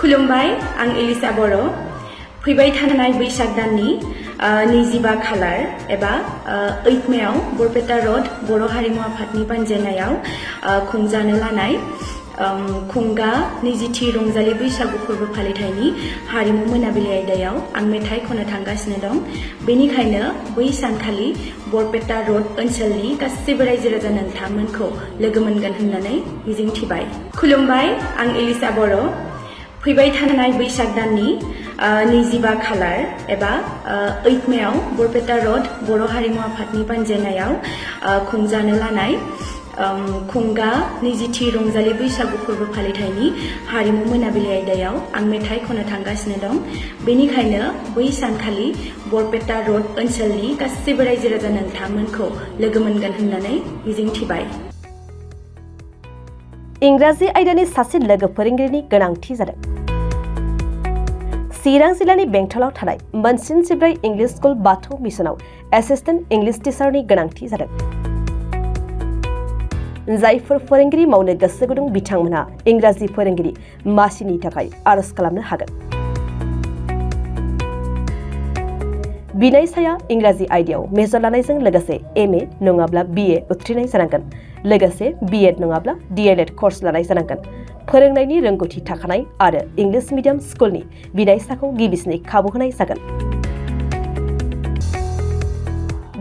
खुलुमबाय आं एलिसा बर' फैबाय थानाय बैसाग दाननि 25 खालार एबा 8 मेआव बरपेटा रोड बर' हारिमु आफादनि बानजायनायाव खुंजानो लानाय खुंगा 20थि रंजालि बैसागु फोरबो फालिथायनि हारिमु मोनाबिलि आयदायाव आं मेथाइ खननो थांगासिनो दं। बेनिखायनो बै सानखालि बरपेटा रोड ओनसोलनि गासैबो रायजो राजा नोंथांमोनखौ लोगो मोनगोन होननानै मिजिंथिबाय। खुलुमबाय आं एलिसा बर' फैबाय थानाय बैसाग दाननि 25 खालार एबा 8 मेआव बरपेटा रोड बर' हारिमु आफादनि बानजायनायाव खुंजानो लानाय खुंगा 20थि रंजालि बैसागु फोरबो फालिथायनि हारिमु मोनाबिलि आयदायाव आं मेथाइ खननो थांगासिनो दं। बेनिखायनो बै सानखालि बरपेटा रोड ओनसोलनि गासैबो रायजो राजा नोंथांमोनखौ लोगो मोनगोन होननानै मिजिंथिबाय। इंराजि आयदानि सासे लोगो फोरोंगिरिनि गोनांथि जादों। चिरां जिल्लानि बेंटलाव थानाय मोनसिन 14 इंलिश स्कुल बाथौ मिशनाव एसिस्टेंट इंलिश टीचारनि गोनांथि जादों। जायफोर फोरोंगिरि मावनो गोसो गुदुं बिथांमोनहा इंराजि फोरोंगिरि मासिनि थाखाय आरज खालामनो हागोन। बिनायसाया इंराजि आयदायाव मेजर लानायजों लोगोसे एमए नङाब्ला बिए उथ्रिनाय जानांगोन। लोगोसे बिएड नङाब्ला डीएलएड कर्स लानाय जानांगोन। फोरोंनायनि रोंगौथि थाखानाय आरो इंलिश मिडियाम स्कुलनि बिनायसाखौ गिबिसिनै खाबु होनाय जागोन।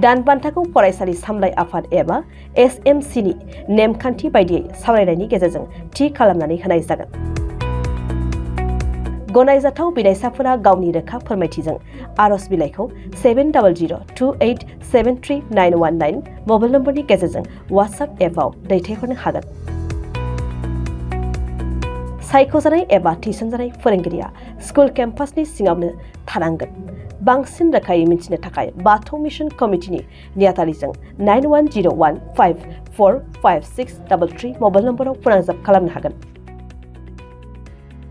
दान बान्थाखौ फरायसालि सामलाय आफाद एबा एसएमसीनि नेमखान्थि बायदियै सावरायनायनि गेजेरजों थि खालामनानै होनाय जागोन। गनायजाथाव बिनायसाफोरा गावनि रोखा फोरमायथिजों आरज बिलाइखौ 7002873919 मबाइल नम्बरनि गेजेरजों वाट्सएप एपआव दैथायहरनो हागोन। सायख'जानाय एबा थिसनजानाय फोरोंगिरिया स्कुल केम्पासनि सिङावनो थानांगोन। बांसिन रोखायै मिथिनो थाखाय बाथौ मिशन कमिटिनि नेहाथारिजों 9101545633 मबाइल नम्बराव फोनांजाब खालामनो हागोन।